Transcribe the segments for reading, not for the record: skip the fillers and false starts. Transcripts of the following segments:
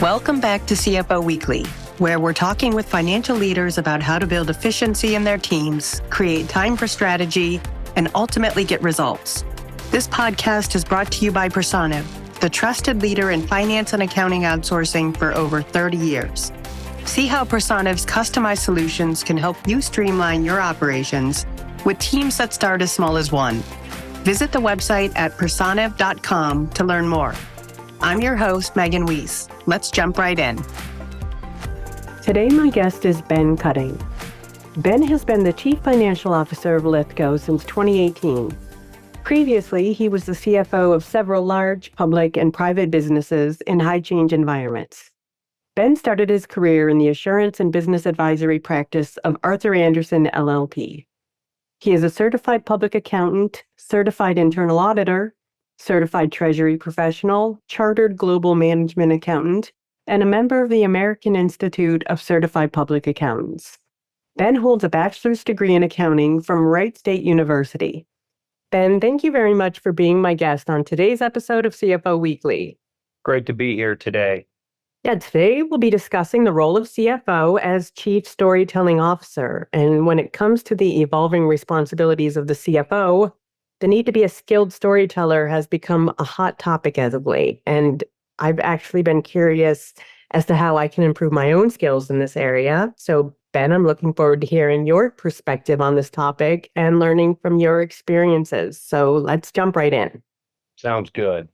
Welcome back to CFO Weekly, where we're talking with financial leaders about how to build efficiency in their teams, create time for strategy, and ultimately get results. This podcast is brought to you by Personiv, the trusted leader in finance and accounting outsourcing for over 30 years. See how Personiv's customized solutions can help you streamline your operations with teams that start as small as one. Visit the website at personiv.com to learn more. I'm your host, Megan Weis. Let's jump right in. Today, my guest is Ben Cutting. Ben has been the Chief Financial Officer of Lithko since 2018. Previously, he was the CFO of several large public and private businesses in high-change environments. Ben started his career in the assurance and business advisory practice of Arthur Andersen, LLP. He is a certified public accountant, certified internal auditor, certified treasury professional, chartered global management accountant, and a member of the American Institute of Certified Public Accountants. Ben holds a bachelor's degree in accounting from Wright State University. Ben, thank you very much for being my guest on today's episode of CFO Weekly. Great to be here today. Yeah, today we'll be discussing the role of CFO as Chief Storytelling Officer. And when it comes to the evolving responsibilities of the CFO, the need to be a skilled storyteller has become a hot topic as of late. And I've actually been curious as to how I can improve my own skills in this area. So, Ben, I'm looking forward to hearing your perspective on this topic and learning from your experiences. So let's jump right in. Sounds good.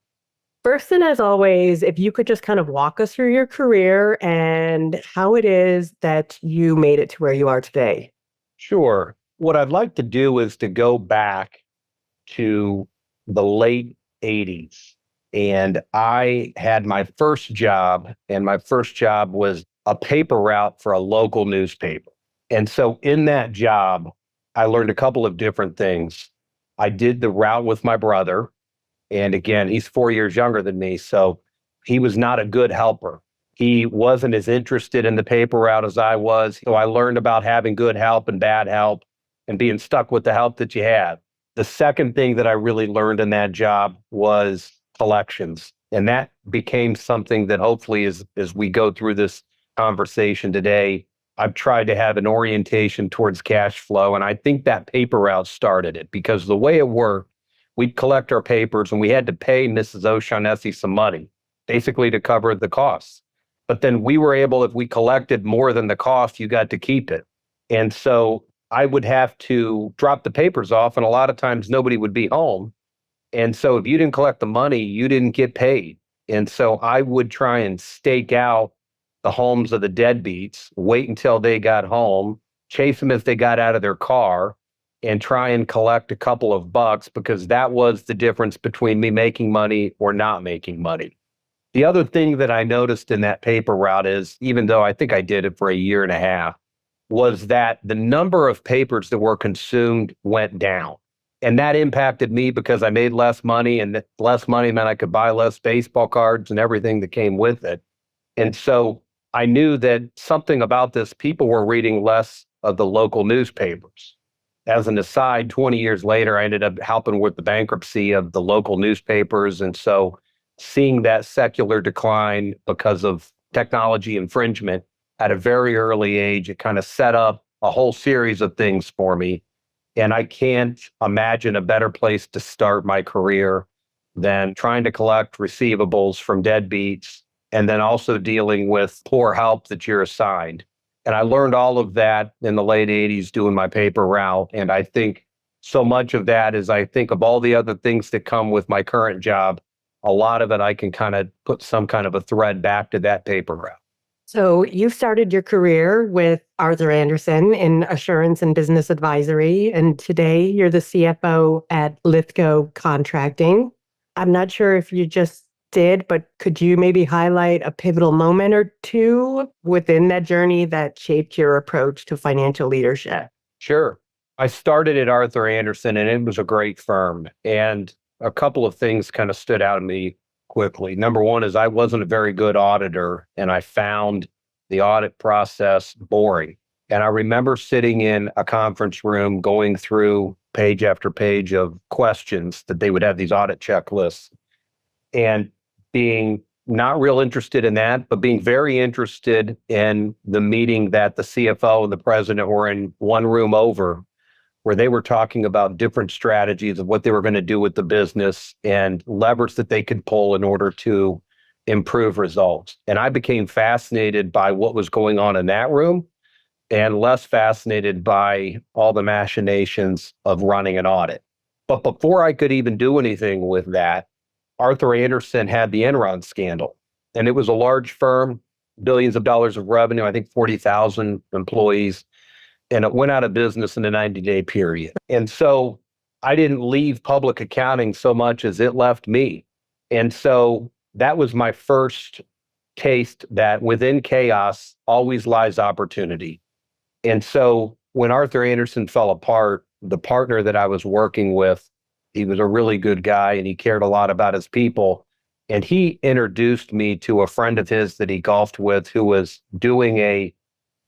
First, and as always, if you could just kind of walk us through your career and how it is that you made it to where you are today. Sure. What I'd like to do is to go back to the late 80s. And I had my first job, and my first job was a paper route for a local newspaper. And so in that job, I learned a couple of different things. I did the route with my brother. And again, he's 4 years younger than me, so he was not a good helper. He wasn't as interested in the paper route as I was. So I learned about having good help and bad help and being stuck with the help that you had. The second thing that I really learned in that job was collections. And that became something that hopefully as we go through this conversation today, I've tried to have an orientation towards cash flow. And I think that paper route started it because the way it worked, we'd collect our papers and we had to pay Mrs. O'Shaughnessy some money, basically to cover the costs. But then we were able, if we collected more than the cost, you got to keep it. And so I would have to drop the papers off, and a lot of times nobody would be home. And so if you didn't collect the money, you didn't get paid. And so I would try and stake out the homes of the deadbeats, wait until they got home, chase them as they got out of their car, and try and collect a couple of bucks because that was the difference between me making money or not making money. The other thing that I noticed in that paper route is, even though I think I did it for a year and a half, was that the number of papers that were consumed went down. And that impacted me because I made less money, and less money meant I could buy less baseball cards and everything that came with it. And so I knew that something about this, people were reading less of the local newspapers. As an aside, 20 years later, I ended up helping with the bankruptcy of the local newspapers. And so seeing that secular decline because of technology infringement at a very early age, it kind of set up a whole series of things for me. And I can't imagine a better place to start my career than trying to collect receivables from deadbeats and then also dealing with poor help that you're assigned. And I learned all of that in the late 80s doing my paper route. And I think so much of that is I think of all the other things that come with my current job. A lot of it I can kind of put some kind of a thread back to that paper route. So you started your career with Arthur Andersen in assurance and business advisory, and today you're the CFO at Lithko Contracting. I'm not sure if you just did, but could you maybe highlight a pivotal moment or two within that journey that shaped your approach to financial leadership? Sure. I started at Arthur Andersen, and it was a great firm. And a couple of things kind of stood out to me quickly. Number one is I wasn't a very good auditor, and I found the audit process boring. And I remember sitting in a conference room going through page after page of questions that they would have these audit checklists and being not real interested in that, but being very interested in the meeting that the CFO and the president were in one room over, where they were talking about different strategies of what they were going to do with the business and levers that they could pull in order to improve results. And I became fascinated by what was going on in that room and less fascinated by all the machinations of running an audit. But before I could even do anything with that, Arthur Andersen had the Enron scandal. And it was a large firm, billions of dollars of revenue, I think 40,000 employees. And it went out of business in a 90-day period. And so I didn't leave public accounting so much as it left me. And so that was my first taste that within chaos always lies opportunity. And so when Arthur Andersen fell apart, the partner that I was working with, he was a really good guy and he cared a lot about his people. And he introduced me to a friend of his that he golfed with who was doing a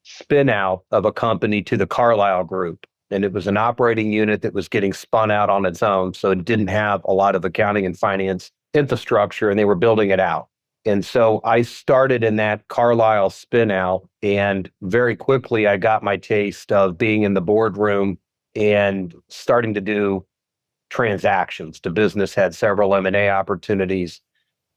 spin out of a company to the Carlyle Group. And it was an operating unit that was getting spun out on its own. So it didn't have a lot of accounting and finance infrastructure, and they were building it out. And so I started in that Carlyle spin out, and very quickly I got my taste of being in the boardroom and starting to do transactions. The business had several M&A opportunities.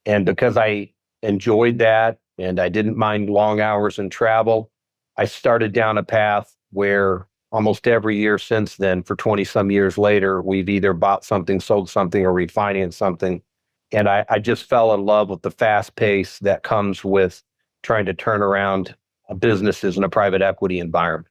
And because I enjoyed that and I didn't mind long hours and travel, I started down a path where almost every year since then, for 20 some years later, we've either bought something, sold something, or refinanced something. And I just fell in love with the fast pace that comes with trying to turn around businesses in a private equity environment.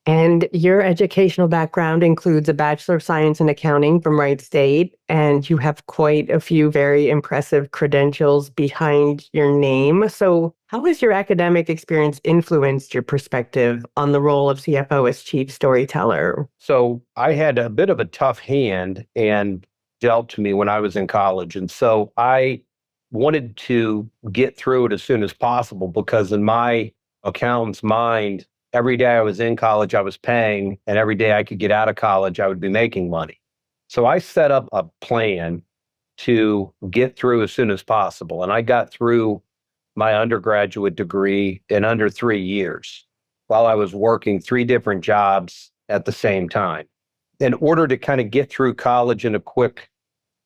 And your educational background includes a Bachelor of Science in Accounting from Wright State, and you have quite a few very impressive credentials behind your name. So how has your academic experience influenced your perspective on the role of CFO as chief storyteller? So I had a bit of a tough hand and dealt to me when I was in college. And so I wanted to get through it as soon as possible because in my accountant's mind, every day I was in college, I was paying, and every day I could get out of college, I would be making money. So I set up a plan to get through as soon as possible. And I got through my undergraduate degree in under 3 years while I was working 3 different jobs at the same time. In order to kind of get through college in a quick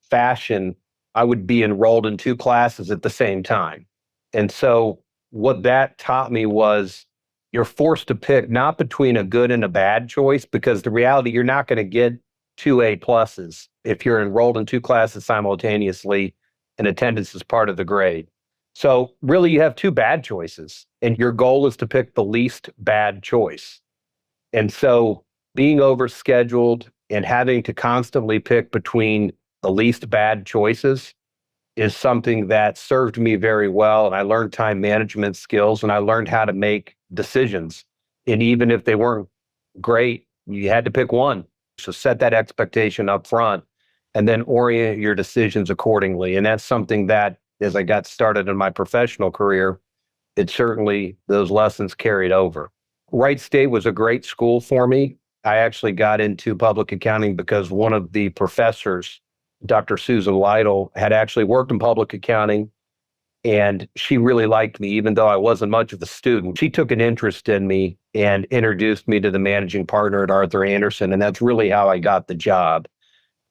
fashion, I would be enrolled in 2 classes at the same time. And so what that taught me was you're forced to pick not between a good and a bad choice, because the reality, you're not going to get 2 A pluses if you're enrolled in 2 classes simultaneously and attendance is part of the grade. So really you have 2 bad choices and your goal is to pick the least bad choice. And so being overscheduled and having to constantly pick between the least bad choices is something that served me very well. And I learned time management skills and I learned how to make decisions. And even if they weren't great, you had to pick one. So set that expectation up front and then orient your decisions accordingly. And that's something that as I got started in my professional career, it certainly, those lessons carried over. Wright State was a great school for me. I actually got into public accounting because one of the professors, Dr. Susan Lytle, had actually worked in public accounting, and she really liked me, even though I wasn't much of a student. She took an interest in me and introduced me to the managing partner at Arthur Andersen, and that's really how I got the job.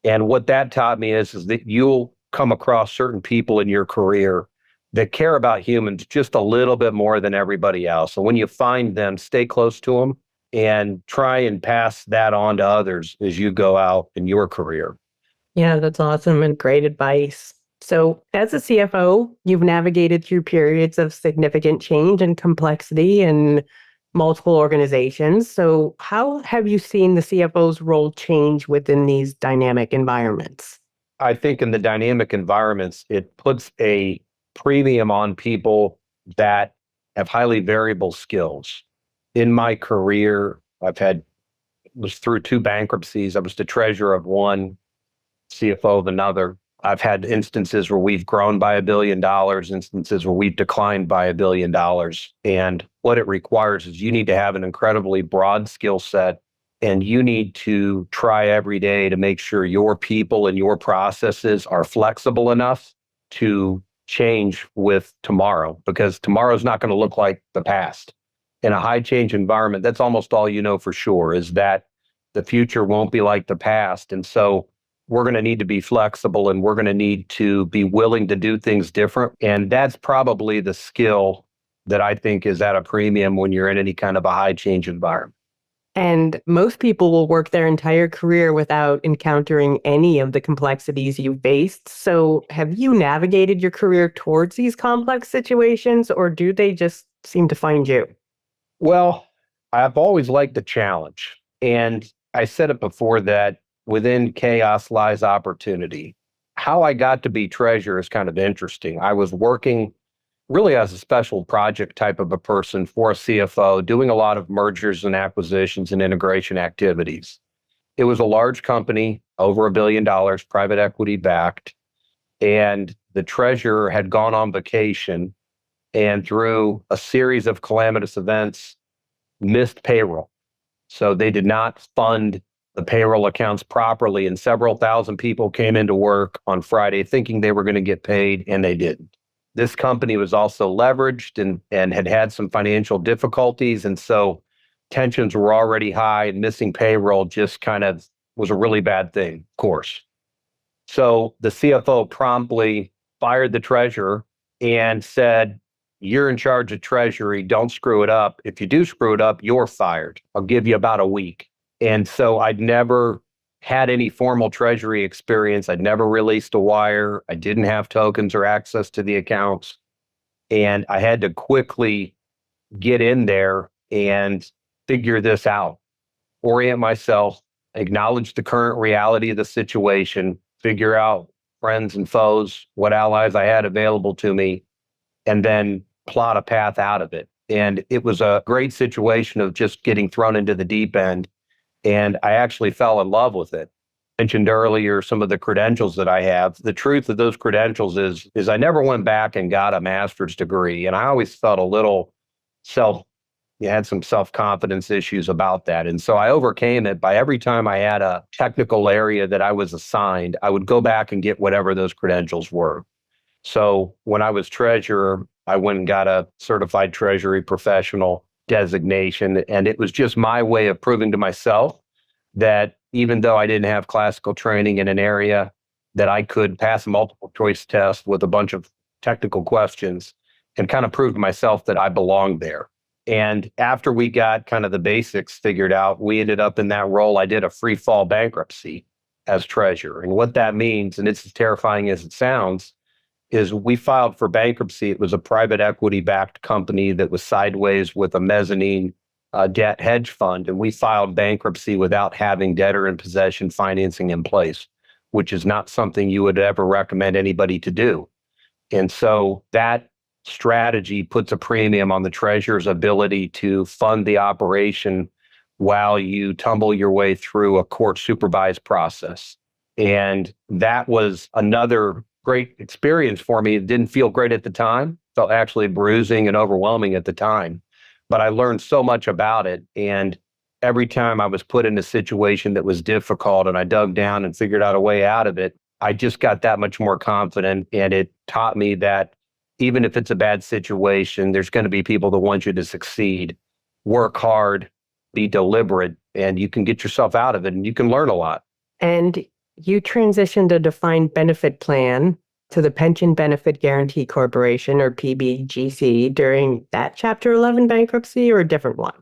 And what that taught me is that you'll come across certain people in your career that care about humans just a little bit more than everybody else. So when you find them, stay close to them and try and pass that on to others as you go out in your career. Yeah, that's awesome and great advice. So as a CFO, you've navigated through periods of significant change and complexity in multiple organizations. So how have you seen the CFO's role change within these dynamic environments? I think in the dynamic environments, it puts a premium on people that have highly variable skills. In my career, was through 2 bankruptcies. I was the treasurer of one, CFO of another. I've had instances where we've grown by $1 billion, instances where we've declined by $1 billion. And what it requires is you need to have an incredibly broad skill set, and you need to try every day to make sure your people and your processes are flexible enough to change with tomorrow, because tomorrow's not going to look like the past. In a high change environment, that's almost all you know for sure, is that the future won't be like the past. And so we're going to need to be flexible, and we're going to need to be willing to do things different. And that's probably the skill that I think is at a premium when you're in any kind of a high change environment. And most people will work their entire career without encountering any of the complexities you faced. So have you navigated your career towards these complex situations, or do they just seem to find you? Well, I've always liked the challenge. And I said it before that within chaos lies opportunity. How I got to be treasurer is kind of interesting. I was working really as a special project type of a person for a CFO, doing a lot of mergers and acquisitions and integration activities. It was a large company, over $1 billion, private equity backed, and the treasurer had gone on vacation and through a series of calamitous events, missed payroll. So they did not fund the payroll accounts properly, and several thousand people came into work on Friday thinking they were going to get paid, and they didn't. This company was also leveraged and had had some financial difficulties. And so tensions were already high, and missing payroll just kind of was a really bad thing, of course. So the CFO promptly fired the treasurer and said, "You're in charge of treasury. Don't screw it up. If you do screw it up, you're fired. I'll give you about a week." And so I'd never had any formal treasury experience. I'd never released a wire. I didn't have tokens or access to the accounts. And I had to quickly get in there and figure this out, orient myself, acknowledge the current reality of the situation, figure out friends and foes, what allies I had available to me, and then plot a path out of it. And it was a great situation of just getting thrown into the deep end. And I actually fell in love with it. I mentioned earlier some of the credentials that I have. The truth of those credentials is I never went back and got a master's degree. And I always felt a little had some self-confidence issues about that. And so I overcame it by every time I had a technical area that I was assigned, I would go back and get whatever those credentials were. So when I was treasurer, I went and got a certified treasury professional designation. And it was just my way of proving to myself that even though I didn't have classical training in an area, that I could pass a multiple choice test with a bunch of technical questions and kind of prove to myself that I belonged there. And after we got kind of the basics figured out, we ended up in that role. I did a free fall bankruptcy as treasurer. And what that means, and it's as terrifying as it sounds, is we filed for bankruptcy. It was a private equity backed company that was sideways with a mezzanine debt hedge fund. And we filed bankruptcy without having debtor in possession financing in place, which is not something you would ever recommend anybody to do. And so that strategy puts a premium on the treasurer's ability to fund the operation while you tumble your way through a court supervised process. And that was another great experience for me. It didn't feel great at the time, felt actually bruising and overwhelming at the time, but I learned so much about it. And every time I was put in a situation that was difficult and I dug down and figured out a way out of it, I just got that much more confident. And it taught me that even if it's a bad situation, there's going to be people that want you to succeed. Work hard, be deliberate, and you can get yourself out of it and you can learn a lot. And you transitioned a defined benefit plan to the Pension Benefit Guaranty Corporation, or PBGC, during that Chapter 11 bankruptcy, or a different one?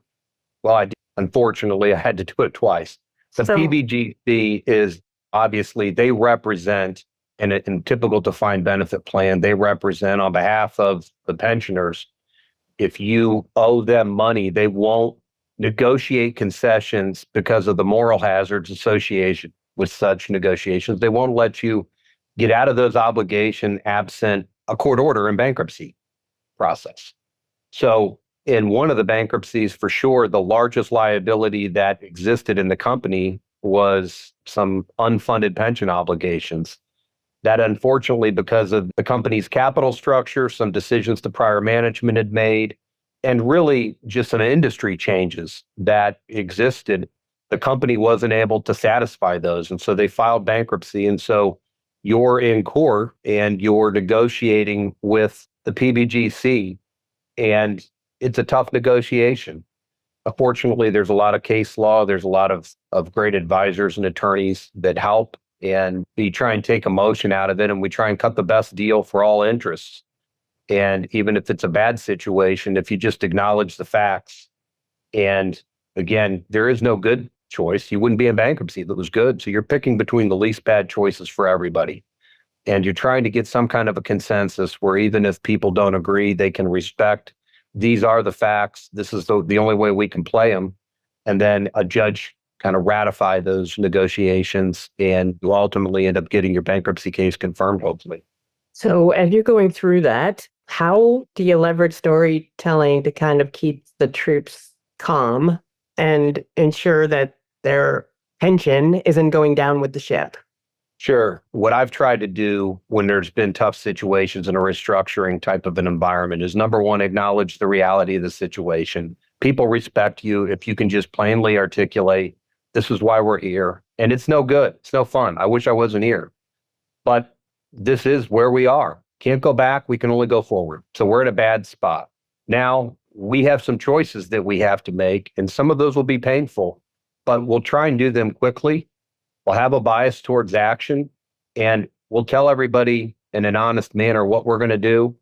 Well, I did. Unfortunately, I had to do it twice. The PBGC is obviously, they represent, in typical defined benefit plan, they represent on behalf of the pensioners. If you owe them money, they won't negotiate concessions because of the moral hazards associated with such negotiations. They won't let you get out of those obligations absent a court order in bankruptcy process. So in one of the bankruptcies, for sure, the largest liability that existed in the company was some unfunded pension obligations. That unfortunately, because of the company's capital structure, some decisions the prior management had made, and really just some industry changes that existed, the company wasn't able to satisfy those. And so they filed bankruptcy. And so you're in court and you're negotiating with the PBGC, and it's a tough negotiation. Fortunately, there's a lot of case law. There's a lot of great advisors and attorneys that help, and we try and take emotion out of it, and we try and cut the best deal for all interests. And even if it's a bad situation, if you just acknowledge the facts, and again, there is no good choice. You wouldn't be in bankruptcy if it was good. So you're picking between the least bad choices for everybody. And you're trying to get some kind of a consensus where even if people don't agree, they can respect these are the facts. This is the only way we can play them. And then a judge kind of ratify those negotiations, and you ultimately end up getting your bankruptcy case confirmed, hopefully. So as you're going through that, how do you leverage storytelling to kind of keep the troops calm and ensure that their tension isn't going down with the ship? Sure. What I've tried to do when there's been tough situations in a restructuring type of an environment is, number one, acknowledge the reality of the situation. People respect you if you can just plainly articulate, this is why we're here. And it's no good. It's no fun. I wish I wasn't here. But this is where we are. Can't go back. We can only go forward. So we're in a bad spot. Now, we have some choices that we have to make, and some of those will be painful, but we'll try and do them quickly. We'll have a bias towards action, and we'll tell everybody in an honest manner what we're going to do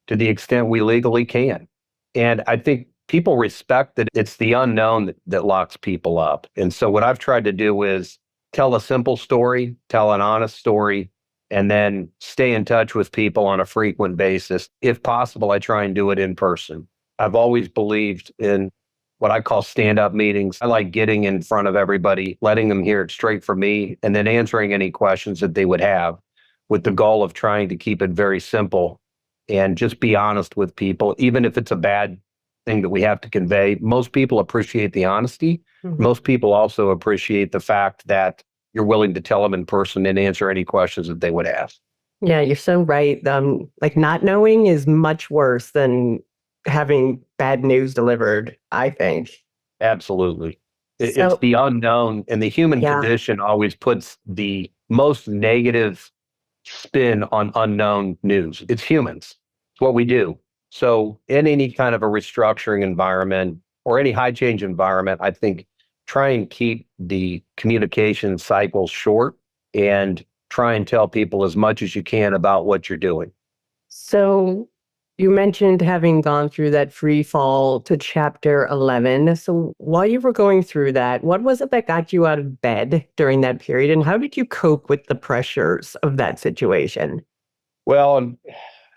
to the extent we legally can. And I think people respect that it's the unknown that locks people up. And so what I've tried to do is tell a simple story, tell an honest story, and then stay in touch with people on a frequent basis. If possible, I try and do it in person. I've always believed in what I call stand-up meetings. I like getting in front of everybody, letting them hear it straight from me, and then answering any questions that they would have, with the goal of trying to keep it very simple and just be honest with people, even if it's a bad thing that we have to convey. Most people appreciate the honesty. Mm-hmm. Most people also appreciate the fact that you're willing to tell them in person and answer any questions that they would ask. Yeah, you're so right. Like not knowing is much worse than having bad news delivered, I think. Absolutely. It's the unknown, and the human condition always puts the most negative spin on unknown news. It's humans. It's what we do. So in any kind of a restructuring environment or any high change environment, I think try and keep the communication cycles short and try and tell people as much as you can about what you're doing. So you mentioned having gone through that free fall to chapter 11. So while you were going through that, what was it that got you out of bed during that period? And how did you cope with the pressures of that situation? Well,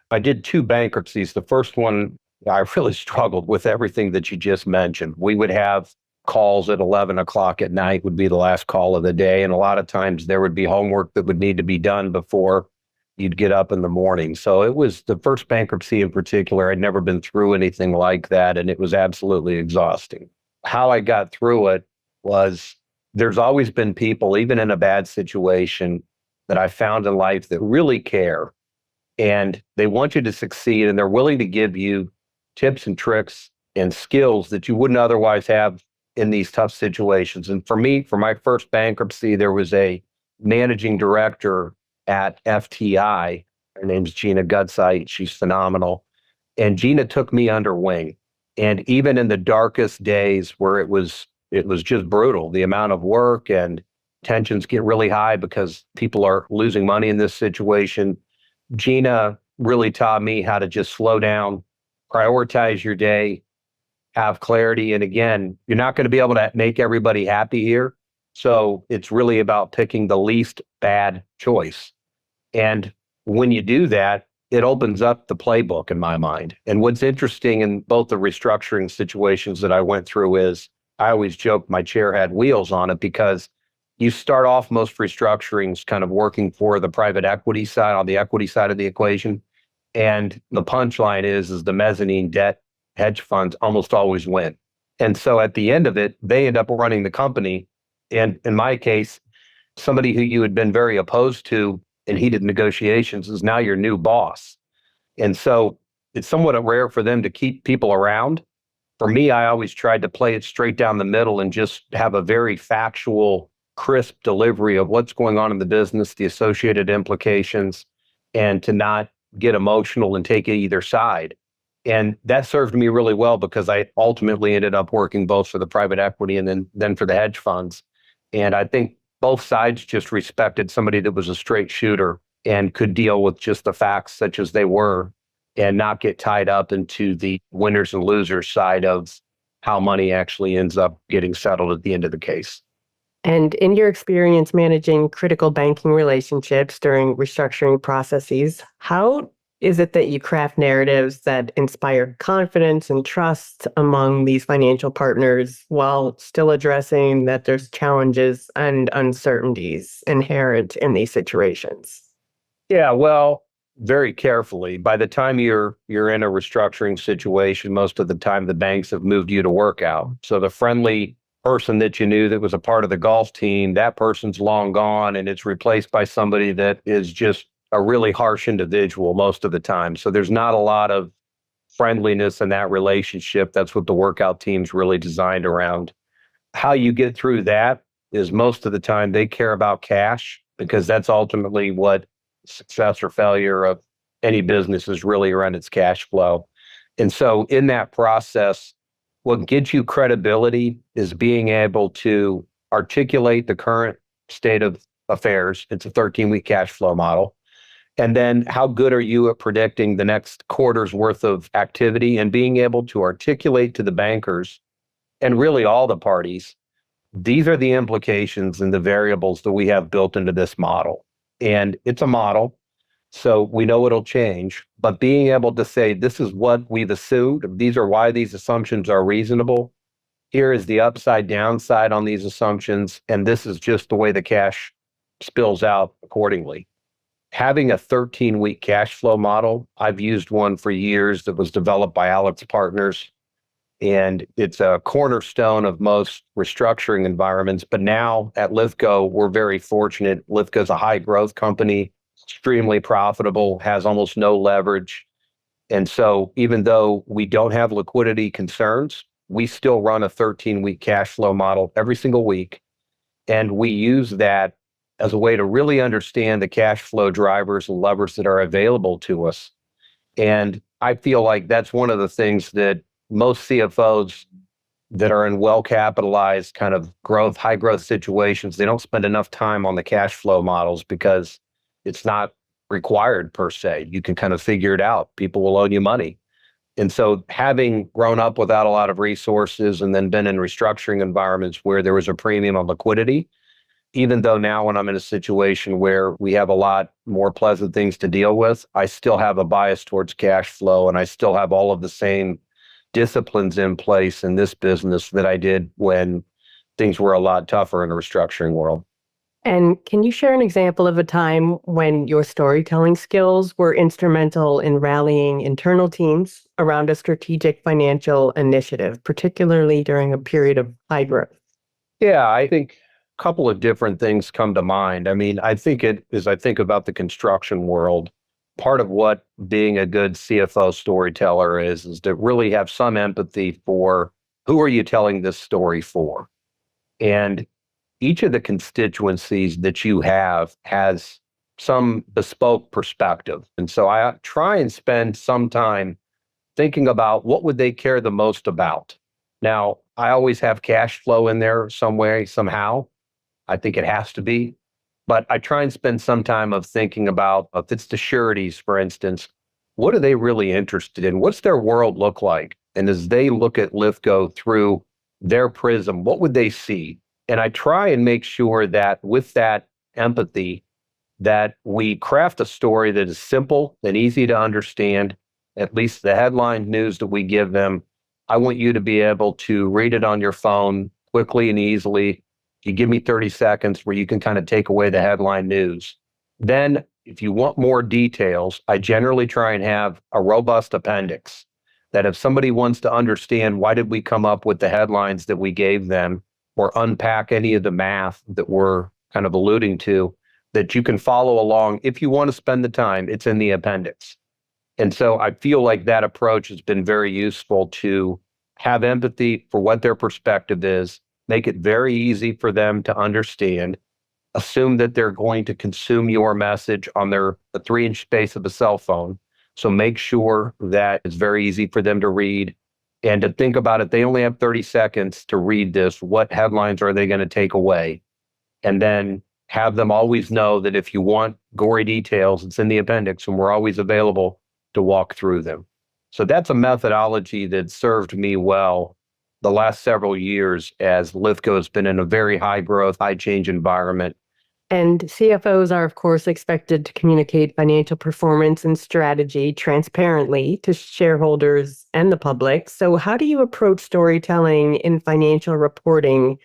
I did 2 bankruptcies. The first one, I really struggled with everything that you just mentioned. We would have calls at 11 o'clock at night would be the last call of the day. And a lot of times there would be homework that would need to be done before you'd get up in the morning. So it was the first bankruptcy in particular. I'd never been through anything like that, and it was absolutely exhausting. How I got through it was, there's always been people, even in a bad situation, that I found in life that really care, and they want you to succeed, and they're willing to give you tips and tricks and skills that you wouldn't otherwise have in these tough situations. And for me, for my first bankruptcy, there was a managing director at FTI. Her name's Gina Gutsite. She's phenomenal. And Gina took me under wing. And even in the darkest days where it was just brutal, the amount of work and tensions get really high because people are losing money in this situation, Gina really taught me how to just slow down, prioritize your day, have clarity. And again, you're not going to be able to make everybody happy here. So it's really about picking the least bad choice. And when you do that, it opens up the playbook in my mind. And what's interesting in both the restructuring situations that I went through is, I always joke my chair had wheels on it, because you start off most restructurings kind of working for the private equity side, on the equity side of the equation. And the punchline is the mezzanine debt hedge funds almost always win. And so at the end of it, they end up running the company. And in my case, somebody who you had been very opposed to in heated negotiations is now your new boss. And so it's somewhat rare for them to keep people around. For me, I always tried to play it straight down the middle and just have a very factual crisp delivery of what's going on in the business, the associated implications, and to not get emotional and take either side. And that served me really well because I ultimately ended up working both for the private equity and then for the hedge funds. And I think both sides just respected somebody that was a straight shooter and could deal with just the facts such as they were and not get tied up into the winners and losers side of how money actually ends up getting settled at the end of the case. And in your experience managing critical banking relationships during restructuring processes, how is it that you craft narratives that inspire confidence and trust among these financial partners while still addressing that there's challenges and uncertainties inherent in these situations? Yeah, well, very carefully. By the time you're in a restructuring situation, most of the time the banks have moved you to workout. So the friendly person that you knew that was a part of the golf team, that person's long gone and it's replaced by somebody that is just a really harsh individual most of the time. So there's not a lot of friendliness in that relationship. That's what the workout team's really designed around. How you get through that is most of the time they care about cash because that's ultimately what success or failure of any business is really around its cash flow. And so in that process, what gives you credibility is being able to articulate the current state of affairs. It's a 13-week cash flow model. And then how good are you at predicting the next quarter's worth of activity and being able to articulate to the bankers and really all the parties, these are the implications and the variables that we have built into this model. And it's a model, so we know it'll change, but being able to say, this is what we've assumed, these are why these assumptions are reasonable, here is the upside downside on these assumptions, and this is just the way the cash spills out accordingly. Having a 13-week cash flow model, I've used one for years that was developed by Alex Partners, and it's a cornerstone of most restructuring environments. But now at Lithko, we're very fortunate. Lithko's a high growth company, extremely profitable, has almost no leverage. And so even though we don't have liquidity concerns, we still run a 13-week cash flow model every single week. And we use that as a way to really understand the cash flow drivers and levers that are available to us. And I feel like that's one of the things that most CFOs that are in well-capitalized kind of growth, high growth situations, they don't spend enough time on the cash flow models because it's not required per se. You can kind of figure it out. People will owe you money. And so having grown up without a lot of resources and then been in restructuring environments where there was a premium on liquidity, even though now when I'm in a situation where we have a lot more pleasant things to deal with, I still have a bias towards cash flow and I still have all of the same disciplines in place in this business that I did when things were a lot tougher in the restructuring world. And can you share an example of a time when your storytelling skills were instrumental in rallying internal teams around a strategic financial initiative, particularly during a period of high growth? Yeah, I think a couple of different things come to mind. I mean, I think I think about the construction world, part of what being a good CFO storyteller is to really have some empathy for who are you telling this story for? And each of the constituencies that you have has some bespoke perspective. And so I try and spend some time thinking about what would they care the most about. Now, I always have cash flow in there some way, somehow. I think it has to be. But I try and spend some time of thinking about, if it's the sureties, for instance, what are they really interested in? What's their world look like? And as they look at Lithko through their prism, what would they see? And I try and make sure that with that empathy, that we craft a story that is simple and easy to understand, at least the headline news that we give them. I want you to be able to read it on your phone quickly and easily. You give me 30 seconds where you can kind of take away the headline news. Then, if you want more details, I generally try and have a robust appendix that if somebody wants to understand why did we come up with the headlines that we gave them, or unpack any of the math that we're kind of alluding to, that you can follow along. If you want to spend the time, it's in the appendix. And so I feel like that approach has been very useful to have empathy for what their perspective is, make it very easy for them to understand. Assume that they're going to consume your message on the 3-inch space of a cell phone. So make sure that it's very easy for them to read and to think about it. They only have 30 seconds to read this. What headlines are they going to take away? And then have them always know that if you want gory details, it's in the appendix and we're always available to walk through them. So that's a methodology that served me well the last several years as Lithko has been in a very high growth, high change environment. And CFOs are, of course, expected to communicate financial performance and strategy transparently to shareholders and the public. So how do you approach storytelling in financial reporting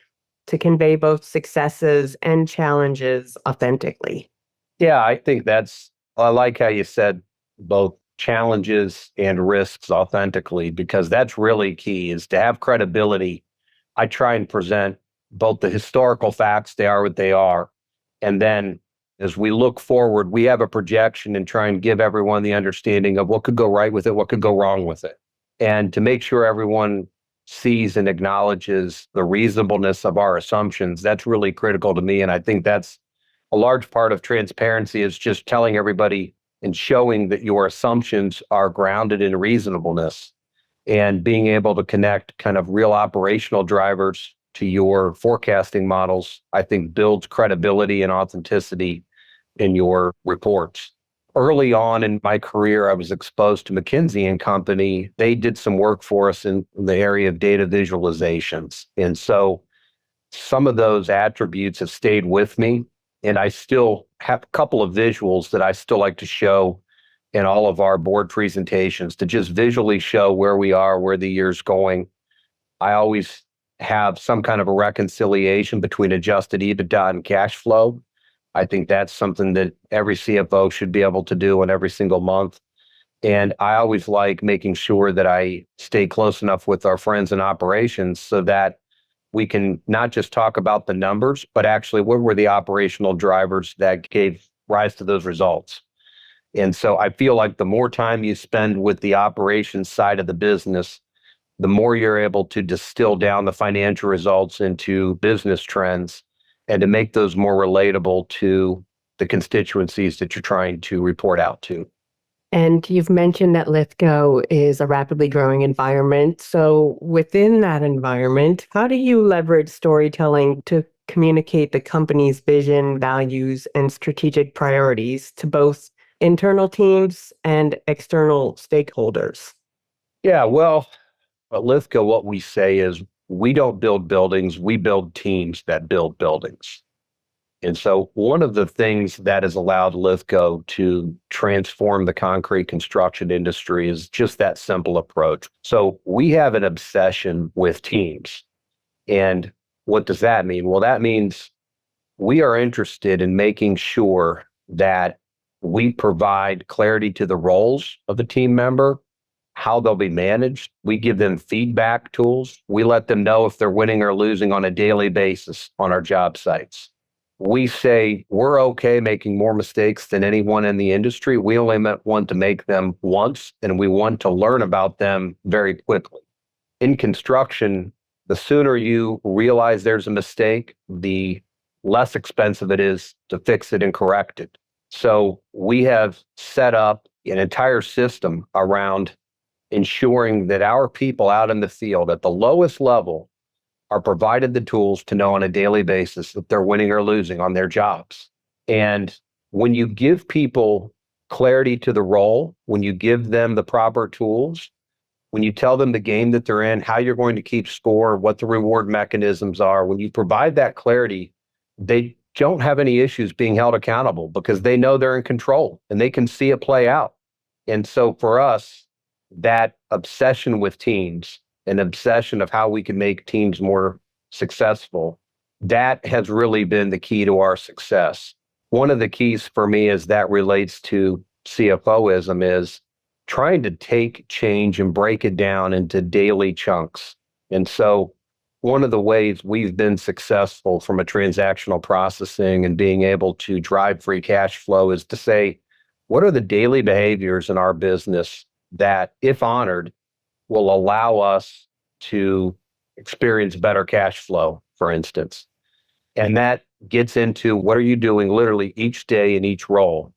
to convey both successes and challenges authentically? Yeah, I like how you said both challenges and risks authentically, because that's really key, is to have credibility. I try and present both the historical facts, they are what they are. And then as we look forward, we have a projection and try and give everyone the understanding of what could go right with it, what could go wrong with it. And to make sure everyone sees and acknowledges the reasonableness of our assumptions, that's really critical to me. And I think that's a large part of transparency, is just telling everybody and showing that your assumptions are grounded in reasonableness, and being able to connect kind of real operational drivers to your forecasting models, I think builds credibility and authenticity in your reports. Early on in my career, I was exposed to McKinsey and Company. They did some work for us in the area of data visualizations. And so some of those attributes have stayed with me. And I still have a couple of visuals that I still like to show in all of our board presentations to just visually show where we are, where the year's going. I always have some kind of a reconciliation between adjusted EBITDA and cash flow. I think that's something that every CFO should be able to do in every single month. And I always like making sure that I stay close enough with our friends in operations so that we can not just talk about the numbers, but actually what were the operational drivers that gave rise to those results. And so I feel like the more time you spend with the operations side of the business, the more you're able to distill down the financial results into business trends and to make those more relatable to the constituencies that you're trying to report out to. And you've mentioned that Lithko is a rapidly growing environment. So within that environment, how do you leverage storytelling to communicate the company's vision, values, and strategic priorities to both internal teams and external stakeholders? Yeah, well, at Lithko, what we say is we don't build buildings, we build teams that build buildings. And so one of the things that has allowed Lithko to transform the concrete construction industry is just that simple approach. So we have an obsession with teams. And what does that mean? Well, that means we are interested in making sure that we provide clarity to the roles of the team member, how they'll be managed. We give them feedback tools. We let them know if they're winning or losing on a daily basis on our job sites. We say we're okay making more mistakes than anyone in the industry. We only want to make them once, and we want to learn about them very quickly. In construction, the sooner you realize there's a mistake, the less expensive it is to fix it and correct it. So we have set up an entire system around ensuring that our people out in the field at the lowest level are provided the tools to know on a daily basis if they're winning or losing on their jobs. And when you give people clarity to the role, when you give them the proper tools, when you tell them the game that they're in, how you're going to keep score, what the reward mechanisms are, when you provide that clarity, they don't have any issues being held accountable because they know they're in control and they can see it play out. And so for us, that obsession with teams, an obsession of how we can make teams more successful, that has really been the key to our success. One of the keys for me as that relates to CFOism is trying to take change and break it down into daily chunks. And so one of the ways we've been successful from a transactional processing and being able to drive free cash flow is to say, what are the daily behaviors in our business that, if honored, will allow us to experience better cash flow? for instance. And that gets into what are you doing literally each day in each role?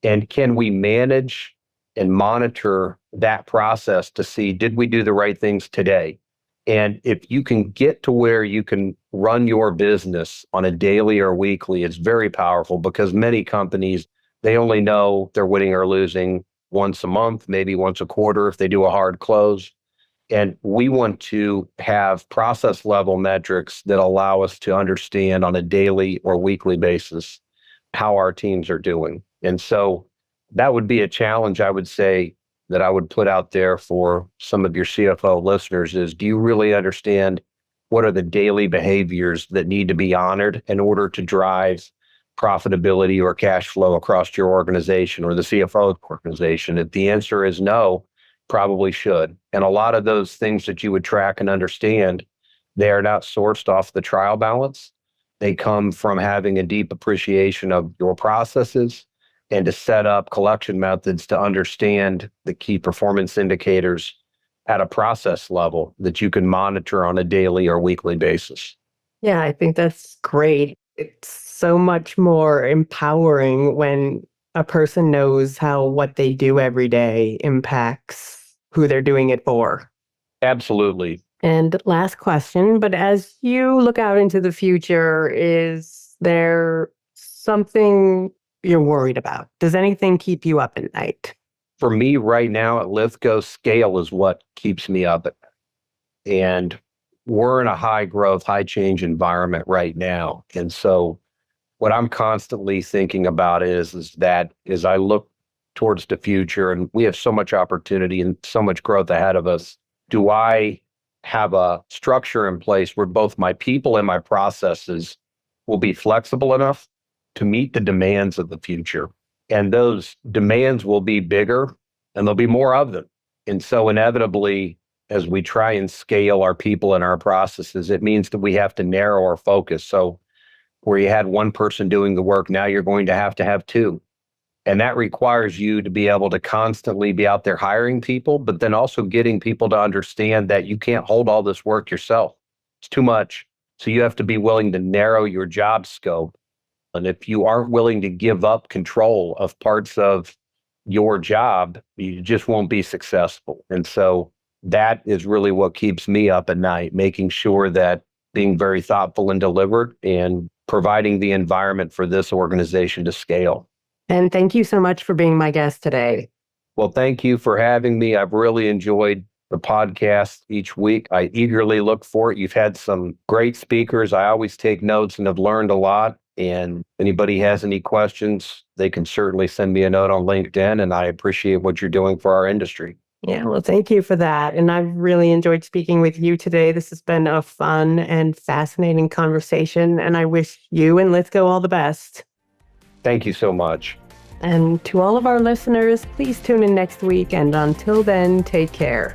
And can we manage and monitor that process to see, did we do the right things today? And if you can get to where you can run your business on a daily or weekly, it's very powerful because many companies, they only know they're winning or losing once a month, maybe once a quarter if they do a hard close. And we want to have process level metrics that allow us to understand on a daily or weekly basis how our teams are doing. And so that would be a challenge, I would say, that I would put out there for some of your CFO listeners is, do you really understand what are the daily behaviors that need to be honored in order to drive profitability or cash flow across your organization or the CFO organization? If the answer is no, probably should. And a lot of those things that you would track and understand, they are not sourced off the trial balance. They come from having a deep appreciation of your processes and to set up collection methods to understand the key performance indicators at a process level that you can monitor on a daily or weekly basis. Yeah, I think that's great. It's so much more empowering when a person knows how what they do every day impacts who they're doing it for. Absolutely. And last question, but as you look out into the future, is there something you're worried about? Does anything keep you up at night? For me right now at Lithko, scale is what keeps me up at night. And we're in a high growth, high change environment right now. And so what I'm constantly thinking about is that as I look towards the future, and we have so much opportunity and so much growth ahead of us, do I have a structure in place where both my people and my processes will be flexible enough to meet the demands of the future? And those demands will be bigger and there'll be more of them. And so inevitably, as we try and scale our people and our processes, it means that we have to narrow our focus. So where you had one person doing the work, now you're going to have two. And that requires you to be able to constantly be out there hiring people, but then also getting people to understand that you can't hold all this work yourself. It's too much. So you have to be willing to narrow your job scope. And if you aren't willing to give up control of parts of your job, you just won't be successful. And so that is really what keeps me up at night, making sure that being very thoughtful and deliberate and providing the environment for this organization to scale. And thank you so much for being my guest today. Well, thank you for having me. I've really enjoyed the podcast each week. I eagerly look for it. You've had some great speakers. I always take notes and have learned a lot. And if anybody has any questions, they can certainly send me a note on LinkedIn, and I appreciate what you're doing for our industry. Yeah, well, thank you for that. And I've really enjoyed speaking with you today. This has been a fun and fascinating conversation, and I wish you and Lithko all the best. Thank you so much. And to all of our listeners, please tune in next week. And until then, take care.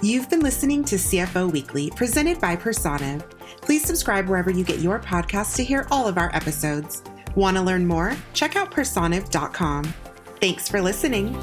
You've been listening to CFO Weekly, presented by Personiv. Please subscribe wherever you get your podcasts to hear all of our episodes. Want to learn more? Check out personiv.com. Thanks for listening.